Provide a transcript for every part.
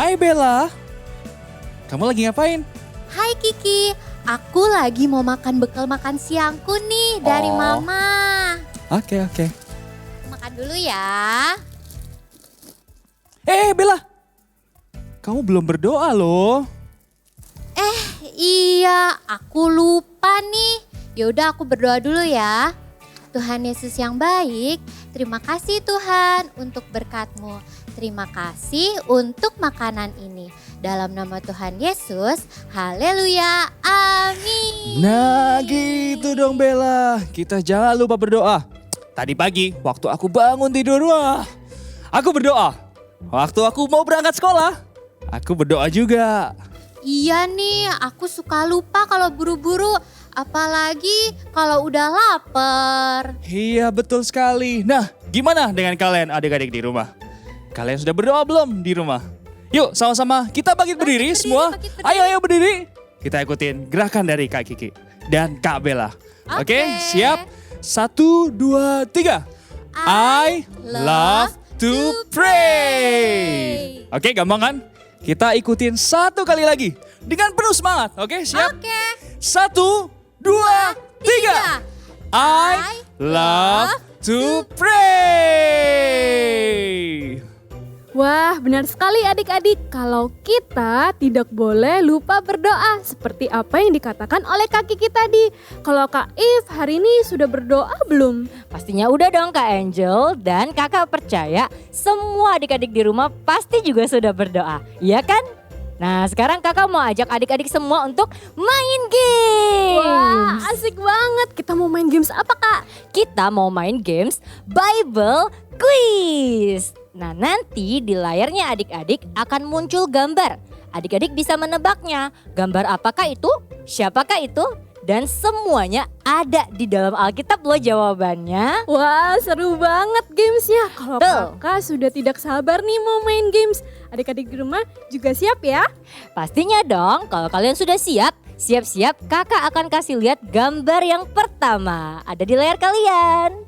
Hai Bella, kamu lagi ngapain? Hai Kiki, aku lagi mau makan bekal makan siangku nih dari Mama. Oke. Makan dulu ya. Bella, kamu belum berdoa loh. Iya, aku lupa nih. Yaudah aku berdoa dulu ya. Tuhan Yesus yang baik, terima kasih Tuhan untuk berkat-Mu. Terima kasih untuk makanan ini. Dalam nama Tuhan Yesus, haleluya, amin. Nah gitu dong Bella, kita jangan lupa berdoa. Tadi pagi waktu aku bangun tidur, aku berdoa. Waktu aku mau berangkat sekolah, aku berdoa juga. Iya nih, aku suka lupa kalau buru-buru. Apalagi kalau udah lapar. Iya betul sekali. Nah gimana dengan kalian adik-adik di rumah? Kalian sudah berdoa belum di rumah? Yuk sama-sama kita bangkit berdiri semua. bangkit berdiri. Ayo berdiri. Kita ikutin gerakan dari Kak Kiki dan Kak Bella. Oke, siap? 1, 2, 3. I love to pray. Oke, gampang kan? Kita ikutin satu kali lagi dengan penuh semangat. Oke, siap? Oke. 1, 2, 3. I love to pray. Wah, benar sekali adik-adik. Kalau kita tidak boleh lupa berdoa. Seperti apa yang dikatakan oleh Kak Kiki tadi. Kalau Kak If hari ini sudah berdoa belum? Pastinya udah dong Kak Angel, dan kakak percaya semua adik-adik di rumah pasti juga sudah berdoa, iya kan? Nah sekarang kakak mau ajak adik-adik semua untuk main games. Wah, asik banget. Kita mau main games apa Kak? Kita mau main games Bible Quiz. Nah nanti di layarnya adik-adik akan muncul gambar. Adik-adik bisa menebaknya. Gambar apakah itu? Siapakah itu? Dan semuanya ada di dalam Alkitab loh jawabannya. Wah, seru banget gamesnya. Kalau Betul. Kakak sudah tidak sabar nih mau main games. Adik-adik di rumah juga siap ya? Pastinya dong, kalau kalian sudah siap, siap-siap kakak akan kasih lihat gambar yang pertama. Ada di layar kalian.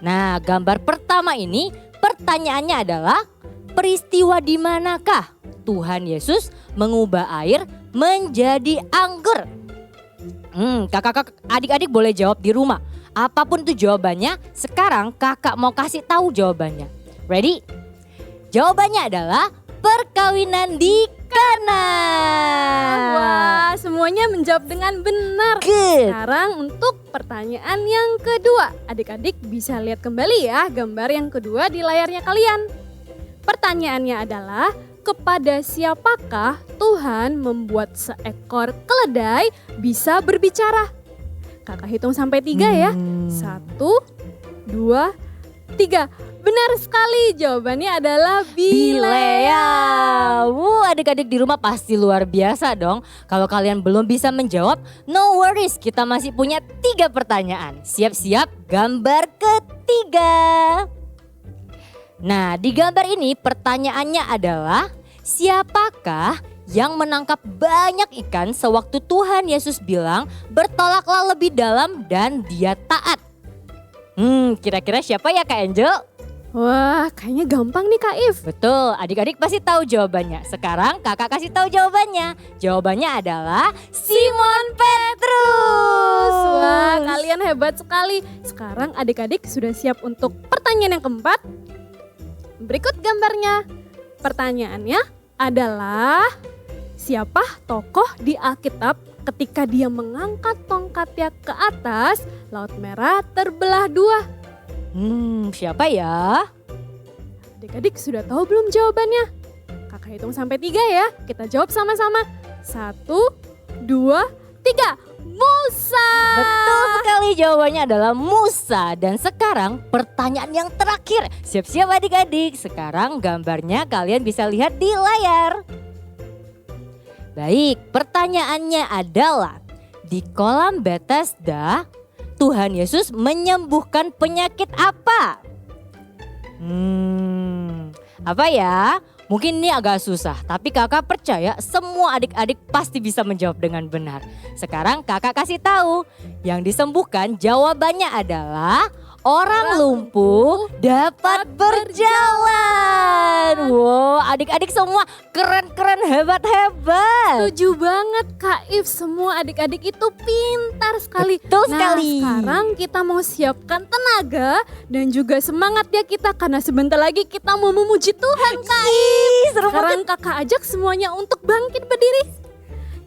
Nah, gambar pertama ini pertanyaannya adalah, peristiwa di manakah Tuhan Yesus mengubah air menjadi anggur? Kakak adik-adik boleh jawab di rumah. Apapun itu jawabannya, sekarang kakak mau kasih tahu jawabannya. Ready? Jawabannya adalah perkawinan di Kana. Wah, semuanya menjawab dengan benar. Good. Sekarang untuk pertanyaan yang kedua. Adik-adik bisa lihat kembali ya gambar yang kedua di layarnya kalian. Pertanyaannya adalah, kepada siapakah Tuhan membuat seekor keledai bisa berbicara? Kakak hitung sampai 3 ya. 1, 2, 3. Benar sekali, jawabannya adalah Bilea. Adik-adik di rumah pasti luar biasa dong. Kalau kalian belum bisa menjawab, no worries, kita masih punya 3 pertanyaan. Siap-siap gambar ketiga. Nah, di gambar ini pertanyaannya adalah, siapakah yang menangkap banyak ikan sewaktu Tuhan Yesus bilang bertolaklah lebih dalam dan dia taat? Kira-kira siapa ya Kak Angel? Wah, kayaknya gampang nih Kak If. Betul, adik-adik pasti tahu jawabannya. Sekarang kakak kasih tahu jawabannya. Jawabannya adalah Simon Petrus. Wah, kalian hebat sekali. Sekarang adik-adik sudah siap untuk pertanyaan yang keempat? Berikut gambarnya. Pertanyaannya adalah, siapa tokoh di Alkitab ketika dia mengangkat tongkatnya ke atas, Laut Merah terbelah 2? Siapa ya? Adik-adik sudah tahu belum jawabannya? Kakak hitung sampai 3 ya. Kita jawab sama-sama. 1, 2, 3. Musa. Betul sekali, jawabannya adalah Musa. Dan sekarang pertanyaan yang terakhir. Siap-siap adik-adik. Sekarang gambarnya kalian bisa lihat di layar. Baik, pertanyaannya adalah, di kolam Bethesda Tuhan Yesus menyembuhkan penyakit apa? Apa ya? Mungkin ini agak susah, tapi kakak percaya semua adik-adik pasti bisa menjawab dengan benar. Sekarang kakak kasih tahu, yang disembuhkan jawabannya adalah orang lumpuh dapat berjalan. Wow, adik-adik semua keren-keren, hebat-hebat. Setuju banget Kak If, semua adik-adik itu pintar sekali. Betul sekali. Nah sekarang kita mau siapkan tenaga dan juga semangat ya kita karena sebentar lagi kita mau memuji Tuhan Kak If. Seru Sekarang kakak ajak semuanya untuk bangkit berdiri.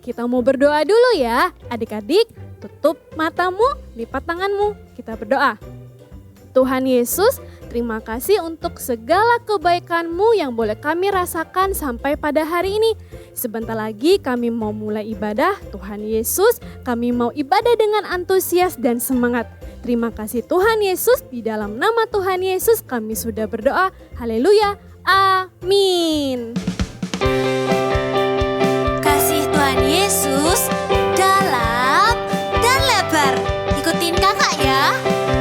Kita mau berdoa dulu ya. Adik-adik tutup matamu, lipat tanganmu. Kita berdoa. Tuhan Yesus, terima kasih untuk segala kebaikan-Mu yang boleh kami rasakan sampai pada hari ini. Sebentar lagi kami mau mulai ibadah. Tuhan Yesus, kami mau ibadah dengan antusias dan semangat. Terima kasih Tuhan Yesus, di dalam nama Tuhan Yesus kami sudah berdoa. Haleluya, amin. Kasih Tuhan Yesus dalam dan lebar. Ikutin kakak ya.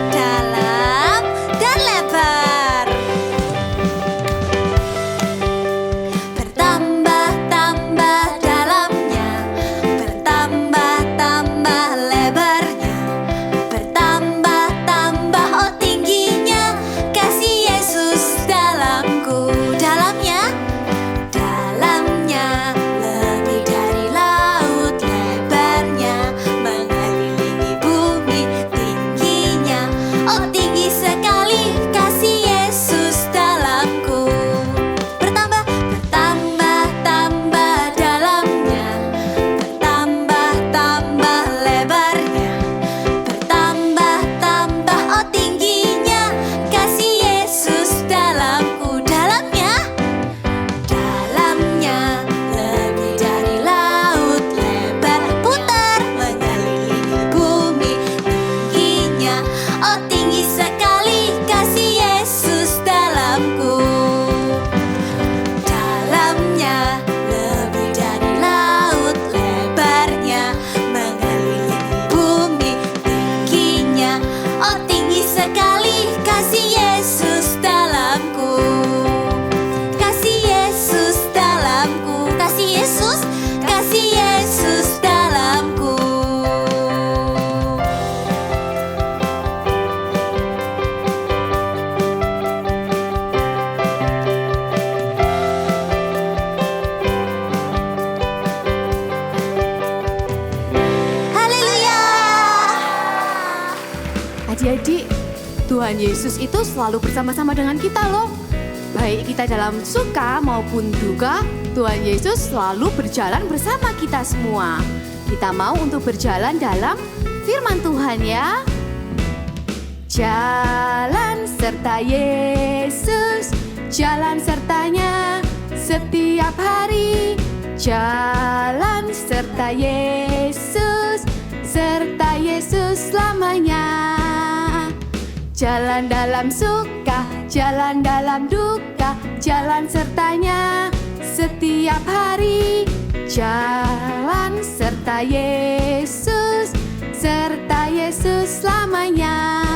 Dalam dan lebar. Bertambah-tambah dalamnya. Bertambah-tambah lebarnya. Bertambah-tambah oh tingginya. Kasih Yesus dalamku. Dalamnya. Dalamnya lebih dari laut lebarnya, mengelilingi bumi tingginya. Oh tinggi sekali kasih Yesus dalamku. Bertambah, bertambah-tambah dalamnya. Bertambah-tambah lebarnya. Bertambah-tambah oh tingginya. Kasih Yesus dalamku. Dalamnya. Dalamnya lebih dari laut lebar, putar mengelilingi bumi tingginya. Oh tinggi sekali kasih Yesus dalamku. Dalamnya lebih dari laut lebarnya, mengelilingi bumi tingginya. Oh tinggi sekali kasih Yesus dalamku. Kasih Yesus dalamku, kasih Yesus dalamku. Haleluya. Adik-adik, Tuhan Yesus itu selalu bersama-sama dengan kita loh. Baik kita dalam suka maupun duka, Tuhan Yesus selalu berjalan bersama kita semua. Kita mau untuk berjalan dalam firman Tuhan ya. Jalan serta Yesus, jalan sertanya setiap hari. Jalan serta Yesus, serta Yesus selamanya. Jalan dalam suka, jalan dalam duka, jalan sertanya setiap hari. Jalan serta Yesus, serta Yesus selamanya.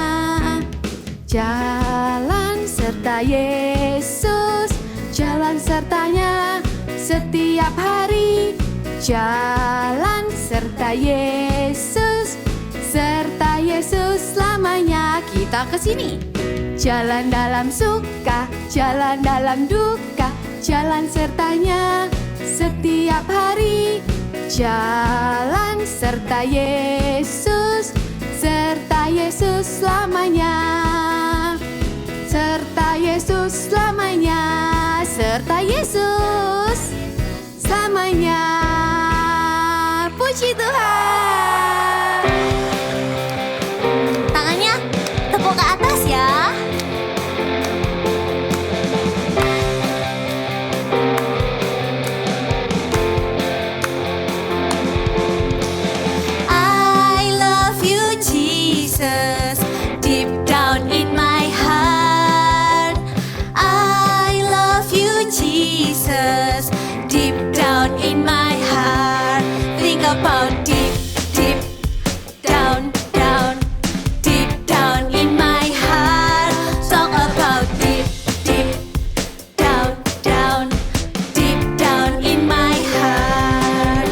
Jalan serta Yesus, jalan sertanya setiap hari. Jalan serta Yesus, serta Yesus selamanya. Kita ke sini. Jalan dalam suka, jalan dalam duka, jalan sertanya setiap hari. Jalan serta Yesus, serta Yesus selamanya. Serta Yesus selamanya, serta Yesus selamanya. Puji Tuhan. Tangannya tepuk ke atas ya. I love you Jesus, deep down in my heart. I love you Jesus, deep down in my heart. Think about deep, deep down, down, deep down in my heart. Talk about deep, deep down, down, deep down in my heart.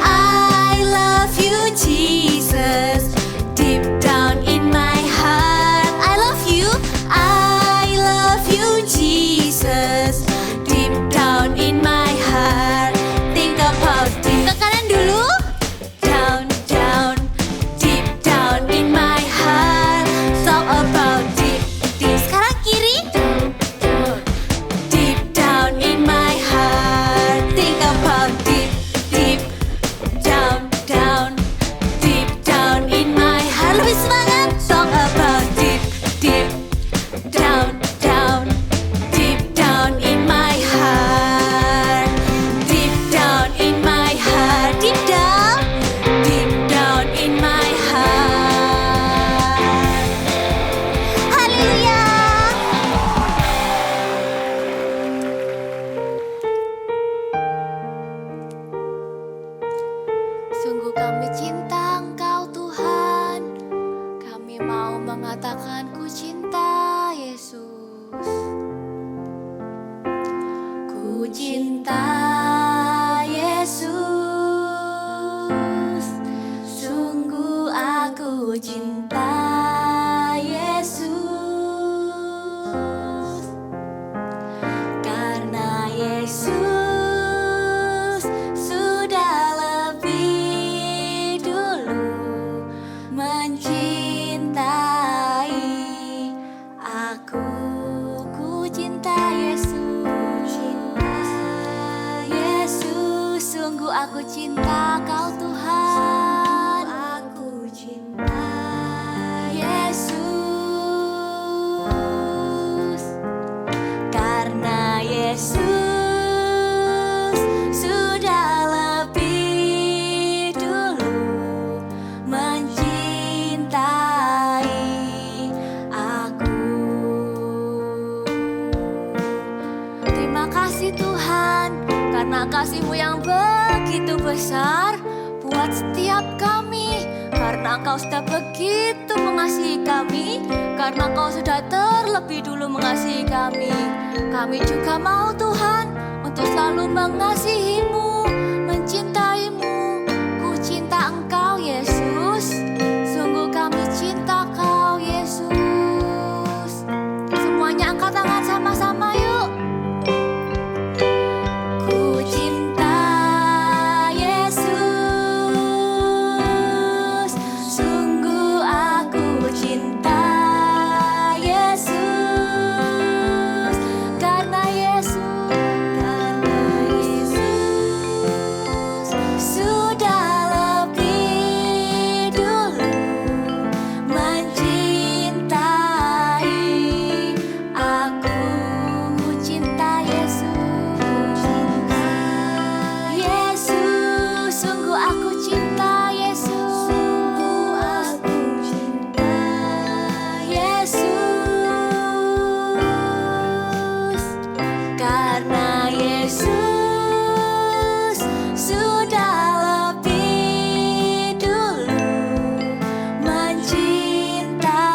I love you Jesus, deep down in my heart. I kami cinta Engkau Tuhan. Kami mau mengatakan ku cinta Yesus. Ku cinta Yesus. Sungguh aku cinta Yesus. Karena Yesus sudah lebih dulu mencintai aku. Ku cinta Yesus. Yesus, sungguh aku cinta Kau Tuhan. Aku cinta Yesus. Karena Yesus sudah lebih dulu mencintai aku. Terima kasih Tuhan, karena kasih-Mu yang begitu besar buat setiap kami. Karena Engkau sudah begitu mengasihi kami, karena Engkau sudah terlebih dulu mengasihi kami. Kami juga mau Tuhan untuk selalu mengasihi-Mu, mencintai-Mu. Ku cinta Engkau Yesus, sungguh kami cinta Kau Yesus. Semuanya angkat tangan sama-sama yuk. Ku cinta Yesus, sungguh aku cinta Yesus. Karena Yesus sudah lebih dulu mencintai aku. Ku cinta Yesus. Yesus, sungguh aku cinta Yesus. Aku cinta Yesus. Karena Yesus sudah lebih dulu mencintai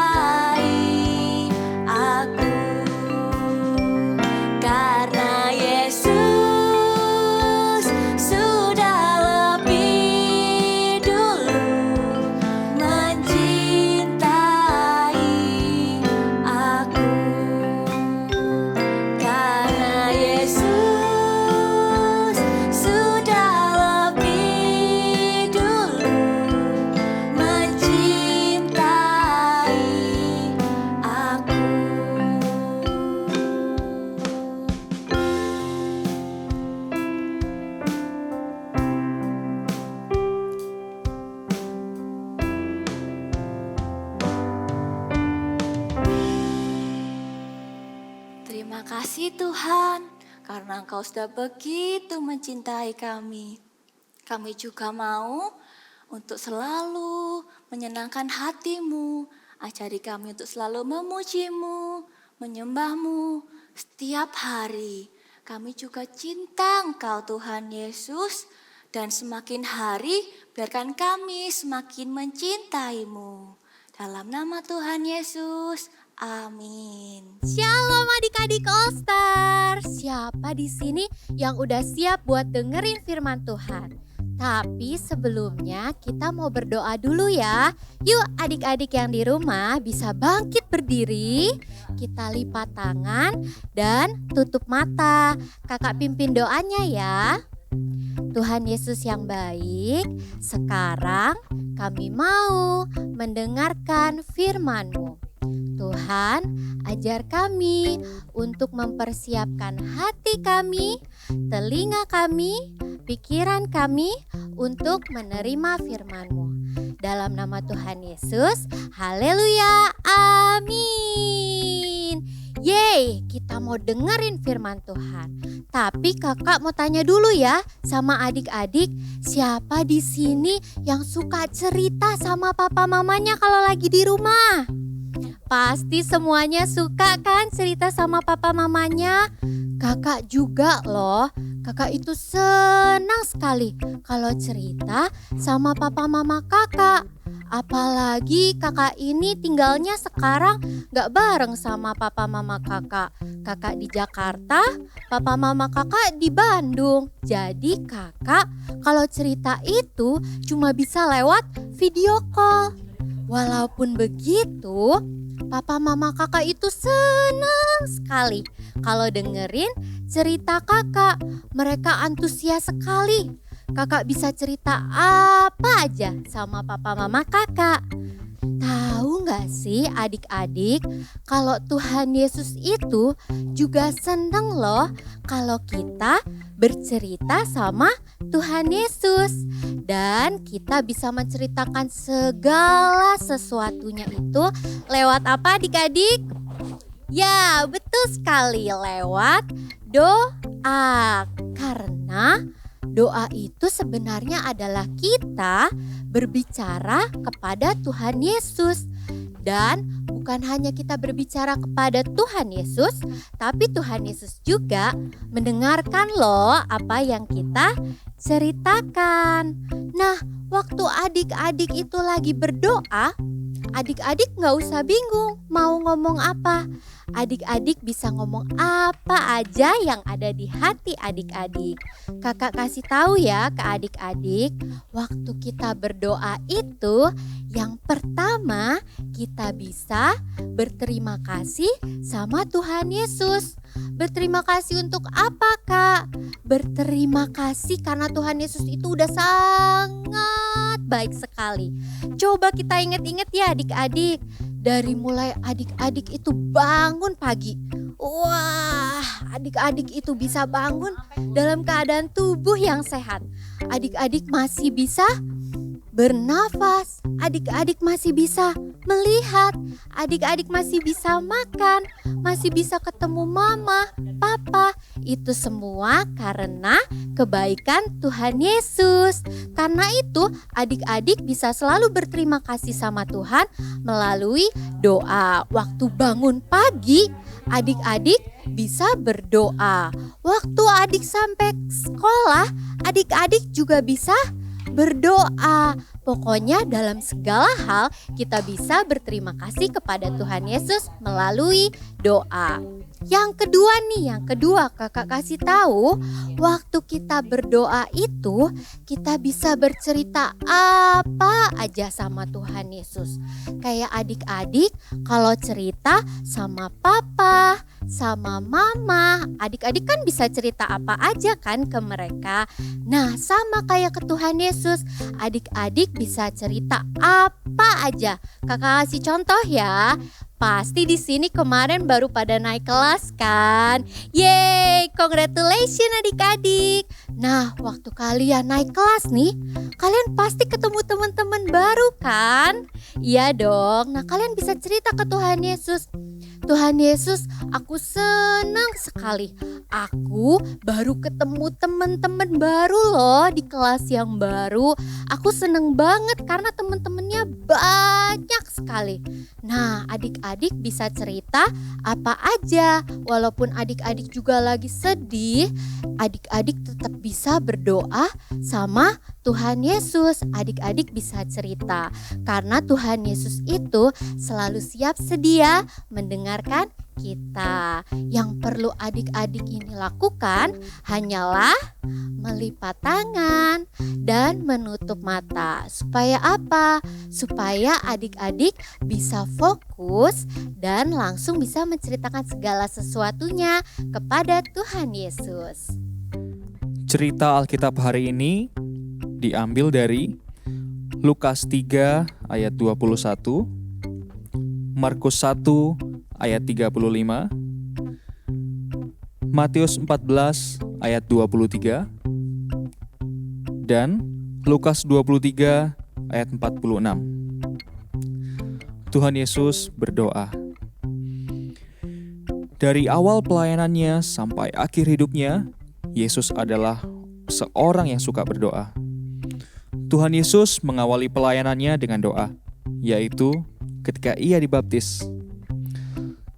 aku. Karena Yesus sudah lebih dulu mencintai aku. Karena Yesus sudah lebih dulu mencintai aku. Terima kasih Tuhan, karena Engkau sudah begitu mencintai kami. Kami juga mau untuk selalu menyenangkan hati-Mu. Ajari kami untuk selalu memuji-Mu, menyembah-Mu setiap hari. Kami juga cinta Engkau Tuhan Yesus. Dan semakin hari biarkan kami semakin mencintai-Mu. Dalam nama Tuhan Yesus, amin. Shalom adik-adik All Star. Siapa di sini yang udah siap buat dengerin firman Tuhan? Tapi sebelumnya kita mau berdoa dulu ya. Yuk adik-adik yang di rumah bisa bangkit berdiri. Kita lipat tangan dan tutup mata. Kakak pimpin doanya ya. Tuhan Yesus yang baik, sekarang kami mau mendengarkan firman-Mu. Tuhan, ajar kami untuk mempersiapkan hati kami, telinga kami, pikiran kami untuk menerima firman-Mu. Dalam nama Tuhan Yesus, haleluya, amin. Yeay, kita mau dengerin firman Tuhan. Tapi kakak mau tanya dulu ya sama adik-adik, siapa di sini yang suka cerita sama papa mamanya kalau lagi di rumah? Pasti semuanya suka kan cerita sama papa mamanya? Kakak juga loh. Kakak itu senang sekali kalau cerita sama papa mama kakak. Apalagi kakak ini tinggalnya sekarang gak bareng sama papa mama kakak. Kakak di Jakarta, papa mama kakak di Bandung. Jadi kakak kalau cerita itu cuma bisa lewat video call. Walaupun begitu, papa mama kakak itu senang sekali kalau dengerin cerita kakak. Mereka antusias sekali. Kakak bisa cerita apa aja sama papa mama kakak. Tahu gak sih adik-adik, kalau Tuhan Yesus itu juga seneng loh kalau kita bercerita sama Tuhan Yesus. Dan kita bisa menceritakan segala sesuatunya itu lewat apa adik-adik? Ya, betul sekali, lewat doa. Karena doa itu sebenarnya adalah kita berbicara kepada Tuhan Yesus. Dan bukan hanya kita berbicara kepada Tuhan Yesus, tapi Tuhan Yesus juga mendengarkan loh apa yang kita ceritakan. Nah, waktu adik-adik itu lagi berdoa, adik-adik gak usah bingung mau ngomong apa. Adik-adik bisa ngomong apa aja yang ada di hati adik-adik. Kakak kasih tahu ya ke adik-adik, waktu kita berdoa itu yang pertama kita bisa berterima kasih sama Tuhan Yesus. Berterima kasih untuk apa, Kak? Berterima kasih karena Tuhan Yesus itu udah sangat baik sekali. Coba kita ingat-ingat ya adik-adik. Dari mulai adik-adik itu bangun pagi. Wah, adik-adik itu bisa bangun dalam keadaan tubuh yang sehat. Adik-adik masih bisa bernafas, adik-adik masih bisa melihat, adik-adik masih bisa makan, masih bisa ketemu mama, papa. Itu semua karena kebaikan Tuhan Yesus. Karena itu adik-adik bisa selalu berterima kasih sama Tuhan melalui doa. Waktu bangun pagi, adik-adik bisa berdoa. Waktu adik sampai sekolah, adik-adik juga bisa berdoa. Pokoknya dalam segala hal kita bisa berterima kasih kepada Tuhan Yesus melalui doa. Yang kedua kakak kasih tahu, waktu kita berdoa itu kita bisa bercerita apa aja sama Tuhan Yesus. Kayak adik-adik kalau cerita sama papa, sama mama, adik-adik kan bisa cerita apa aja kan ke mereka. Nah, sama kayak ke Tuhan Yesus, adik-adik bisa cerita apa aja. Kakak kasih contoh ya. Pasti di sini kemarin baru pada naik kelas kan? Yeay, congratulations adik-adik. Nah, waktu kalian naik kelas nih, kalian pasti ketemu teman-teman baru kan? Iya dong. Nah, kalian bisa cerita ke Tuhan Yesus. Tuhan Yesus, aku senang sekali. Aku baru ketemu teman-teman baru loh di kelas yang baru. Aku seneng banget karena teman-temannya banyak sekali. Nah, adik-adik bisa cerita apa aja. Walaupun adik-adik juga lagi sedih, adik-adik tetap bisa berdoa sama Tuhan Yesus. Adik-adik bisa cerita karena Tuhan Yesus itu selalu siap sedia mendengarkan kita. Yang perlu adik-adik ini lakukan hanyalah melipat tangan dan menutup mata. Supaya apa? Supaya adik-adik bisa fokus dan langsung bisa menceritakan segala sesuatunya kepada Tuhan Yesus. Cerita Alkitab hari ini diambil dari Lukas 3 ayat 21, Markus 1 ayat 35, Matius 14 ayat 23, dan Lukas 23 ayat 46. Tuhan Yesus berdoa. Dari awal pelayanannya sampai akhir hidupnya, Yesus adalah seorang yang suka berdoa. Tuhan Yesus mengawali pelayanannya dengan doa, yaitu ketika ia dibaptis.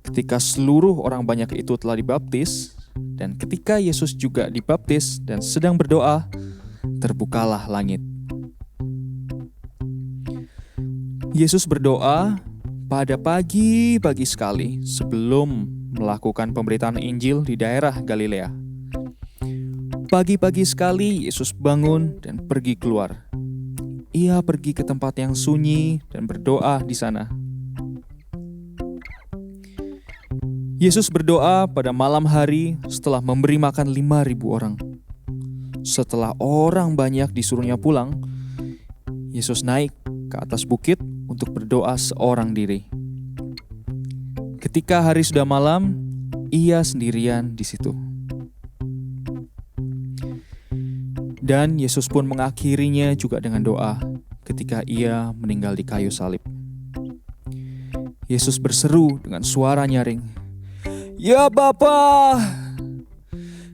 Ketika seluruh orang banyak itu telah dibaptis Dan ketika Yesus juga dibaptis dan sedang berdoa, terbukalah langit. Yesus berdoa pada pagi-pagi sekali sebelum melakukan pemberitaan Injil di daerah Galilea. Pagi-pagi sekali Yesus bangun dan pergi keluar. Ia pergi ke tempat yang sunyi dan berdoa di sana. Yesus berdoa pada malam hari setelah memberi makan 5.000 orang. Setelah orang banyak disuruhnya pulang, Yesus naik ke atas bukit untuk berdoa seorang diri. Ketika hari sudah malam, ia sendirian di situ. Dan Yesus pun mengakhirinya juga dengan doa ketika ia meninggal di kayu salib. Yesus berseru dengan suara nyaring, "Ya Bapa,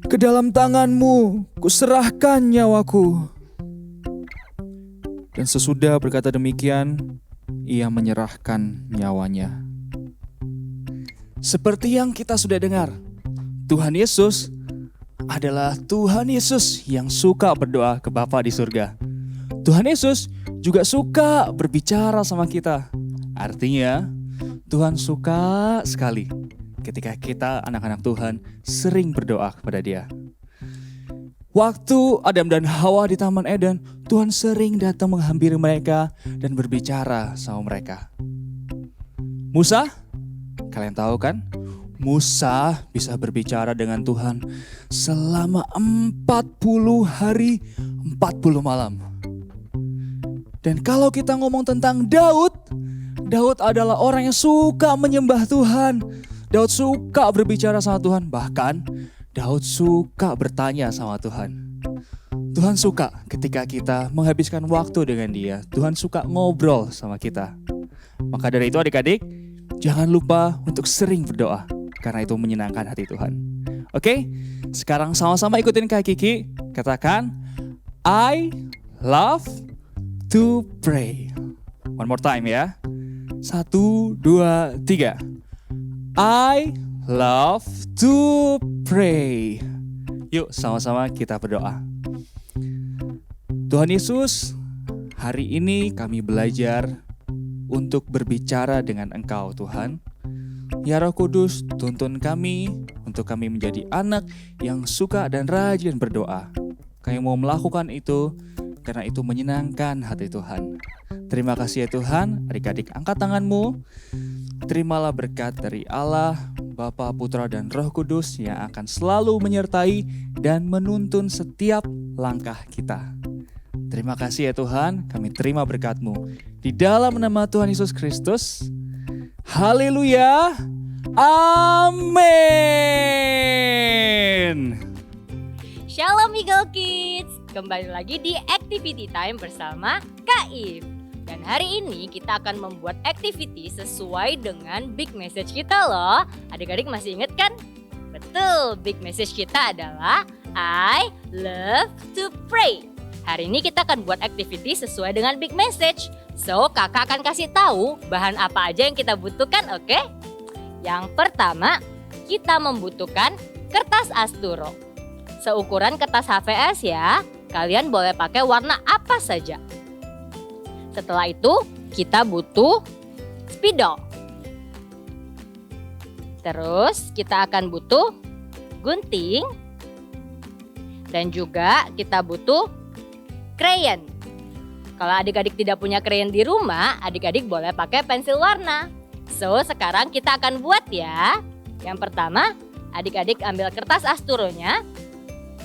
ke dalam tangan-Mu kuserahkan nyawaku." Dan sesudah berkata demikian, ia menyerahkan nyawanya. Seperti yang kita sudah dengar, Tuhan Yesus adalah Tuhan Yesus yang suka berdoa ke Bapa di surga. Tuhan Yesus juga suka berbicara sama kita. Artinya, Tuhan suka sekali ketika kita anak-anak Tuhan sering berdoa kepada Dia. Waktu Adam dan Hawa di Taman Eden, Tuhan sering datang menghampiri mereka dan berbicara sama mereka. Musa, kalian tahu kan? Musa bisa berbicara dengan Tuhan selama 40 hari, 40 malam. Dan kalau kita ngomong tentang Daud, Daud adalah orang yang suka menyembah Tuhan. Daud suka berbicara sama Tuhan, bahkan Daud suka bertanya sama Tuhan. Tuhan suka ketika kita menghabiskan waktu dengan Dia. Tuhan suka ngobrol sama kita. Maka dari itu adik-adik, jangan lupa untuk sering berdoa, karena itu menyenangkan hati Tuhan. Oke, sekarang sama-sama ikutin Kak Kiki. Katakan, I love to pray. One more time ya. 1, 2, 3. I love to pray. Yuk sama-sama kita berdoa. Tuhan Yesus, hari ini kami belajar untuk berbicara dengan Engkau Tuhan. Ya Roh Kudus, tuntun kami untuk kami menjadi anak yang suka dan rajin berdoa. Kami mau melakukan itu karena itu menyenangkan hati Tuhan. Terima kasih ya Tuhan, adik-adik angkat tanganmu. Terimalah berkat dari Allah, Bapa, Putra, dan Roh Kudus yang akan selalu menyertai dan menuntun setiap langkah kita. Terima kasih ya Tuhan, kami terima berkat-Mu. Di dalam nama Tuhan Yesus Kristus, haleluya, amin. Shalom Eagle Kids, kembali lagi di Activity Time bersama Kak If. Dan hari ini kita akan membuat activity sesuai dengan big message kita loh. Adik-adik masih ingat kan? Betul, big message kita adalah I love to pray. Hari ini kita akan buat activity sesuai dengan big message. So, kakak akan kasih tahu bahan apa aja yang kita butuhkan, oke? Yang pertama, kita membutuhkan kertas asturo. Seukuran kertas HVS ya, kalian boleh pakai warna apa saja. Setelah itu, kita butuh spidol. Terus, kita akan butuh gunting. Dan juga kita butuh crayon. Kalau adik-adik tidak punya crayon di rumah, adik-adik boleh pakai pensil warna. So, sekarang kita akan buat ya. Yang pertama, adik-adik ambil kertas asturonya.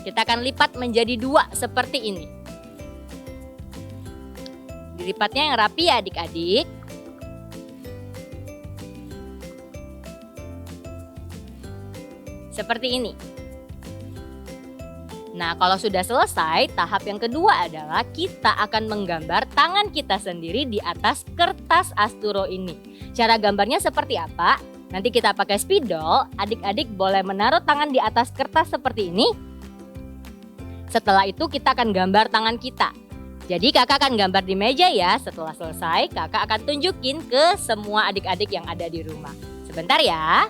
Kita akan lipat menjadi 2 seperti ini. Dilipatnya yang rapi ya adik-adik. Seperti ini. Nah, kalau sudah selesai, tahap yang kedua adalah kita akan menggambar tangan kita sendiri di atas kertas asturo ini. Cara gambarnya seperti apa? Nanti kita pakai spidol, adik-adik boleh menaruh tangan di atas kertas seperti ini. Setelah itu kita akan gambar tangan kita. Jadi kakak akan gambar di meja ya, setelah selesai kakak akan tunjukin ke semua adik-adik yang ada di rumah. Sebentar ya.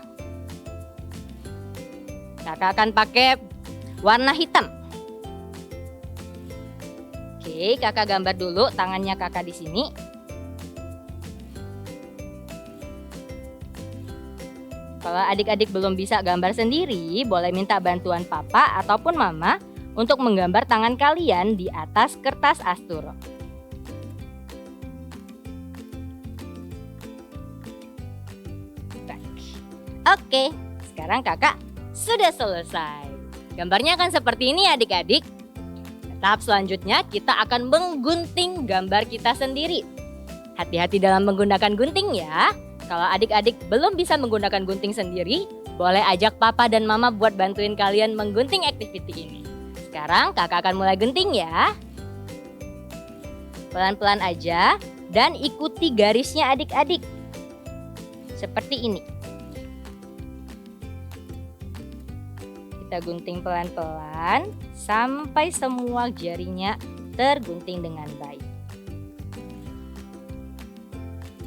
Kakak akan pakai warna hitam. Oke, kakak gambar dulu tangannya kakak di sini. Kalau adik-adik belum bisa gambar sendiri, boleh minta bantuan papa ataupun mama untuk menggambar tangan kalian di atas kertas asturo. Oke, sekarang kakak sudah selesai. Gambarnya akan seperti ini adik-adik. Tahap selanjutnya kita akan menggunting gambar kita sendiri. Hati-hati dalam menggunakan gunting ya. Kalau adik-adik belum bisa menggunakan gunting sendiri, boleh ajak papa dan mama buat bantuin kalian menggunting activity ini. Sekarang kakak akan mulai gunting ya. Pelan-pelan aja dan ikuti garisnya adik-adik. Seperti ini. Kita gunting pelan-pelan sampai semua jarinya tergunting dengan baik.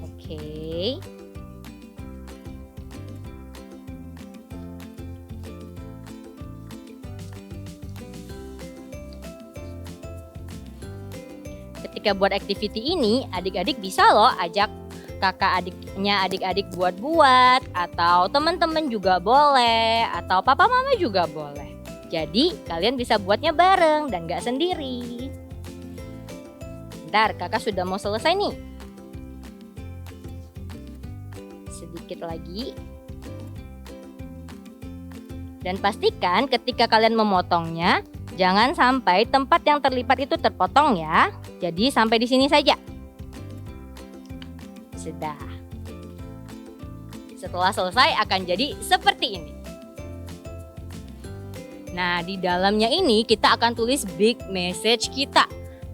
Oke. Ketika buat activity ini, adik-adik bisa loh ajak kakak adiknya adik-adik buat-buat, atau teman-teman juga boleh, atau papa mama juga boleh. Jadi kalian bisa buatnya bareng dan gak sendiri. Bentar, kakak sudah mau selesai nih. Sedikit lagi. Dan pastikan ketika kalian memotongnya, jangan sampai tempat yang terlipat itu terpotong ya. Jadi sampai di sini saja. Sudah. Setelah selesai akan jadi seperti ini. Nah, di dalamnya ini kita akan tulis big message kita.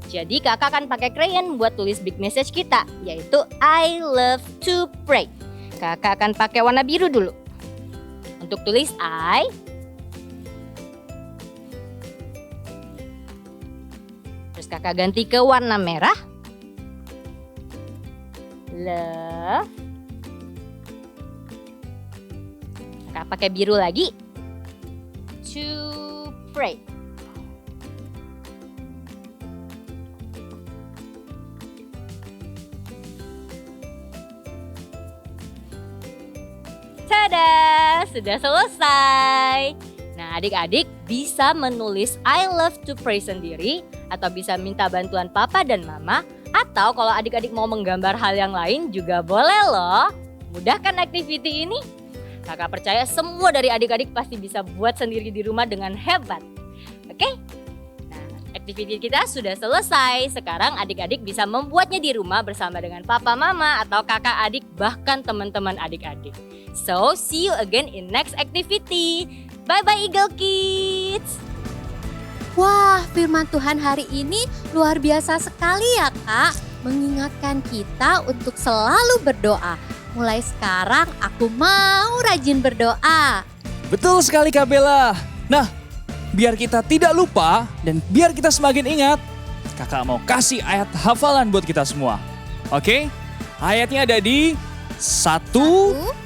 Jadi kakak akan pakai crayon buat tulis big message kita, yaitu I love to pray. Kakak akan pakai warna biru dulu. Untuk tulis I. Terus kakak ganti ke warna merah. Love. Kakak pakai biru lagi. To pray. Tada, sudah selesai. Nah, adik-adik bisa menulis I love to pray sendiri atau bisa minta bantuan papa dan mama. Atau kalau adik-adik mau menggambar hal yang lain juga boleh loh. Mudah kan activity ini? Kakak percaya semua dari adik-adik pasti bisa buat sendiri di rumah dengan hebat. Oke? Nah, activity kita sudah selesai. Sekarang adik-adik bisa membuatnya di rumah bersama dengan papa, mama, atau kakak adik, bahkan teman-teman adik-adik. So, see you again in next activity. Bye-bye Eagle Kids! Wah, firman Tuhan hari ini luar biasa sekali ya Kak. Mengingatkan kita untuk selalu berdoa. Mulai sekarang aku mau rajin berdoa. Betul sekali Kak Bella. Nah, biar kita tidak lupa dan biar kita semakin ingat, kakak mau kasih ayat hafalan buat kita semua. Oke? Ayatnya ada di 1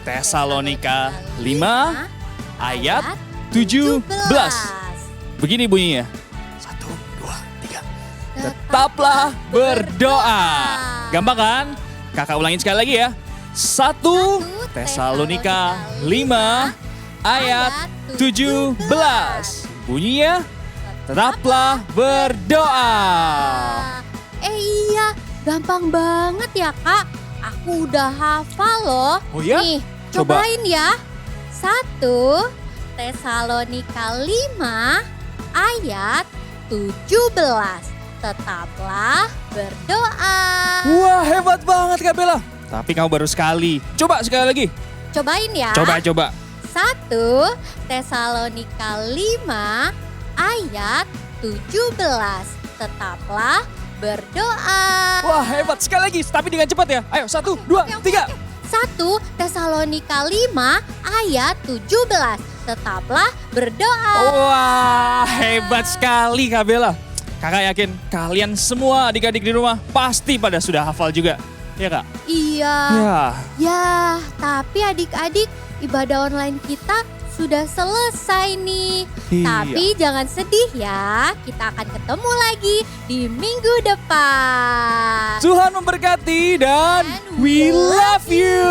Tesalonika 5 ayat 17. Begini bunyinya. 1, 2, 3. Tetaplah berdoa. Gampang kan? Kakak ulangin sekali lagi ya. 1 Tesalonika 5 ayat 17. Bunyinya, tetaplah berdoa. Iya, gampang banget ya Kak. Aku udah hafal loh. Oh ya? Nih, Coba. cobain ya. 1 Tesalonika 5 ayat 17. Tetaplah berdoa. Wah, hebat banget Kak Bella. Tapi kamu baru sekali. Coba sekali lagi. Cobain ya. Coba. 1 Tesalonika 5 ayat 17. Tetaplah berdoa. Wah, hebat sekali lagi. Tapi dengan cepat ya. Ayo, 1, 2, 3. 1 Tesalonika 5 ayat 17. Tetaplah berdoa. Wah, hebat sekali Kak Bella. Kakak yakin kalian semua adik-adik di rumah pasti pada sudah hafal juga. Ya Kak? Iya. Ya. Ya, tapi adik-adik ibadah online kita sudah selesai nih. Iya. Tapi jangan sedih ya, kita akan ketemu lagi di minggu depan. Tuhan memberkati dan And we love you.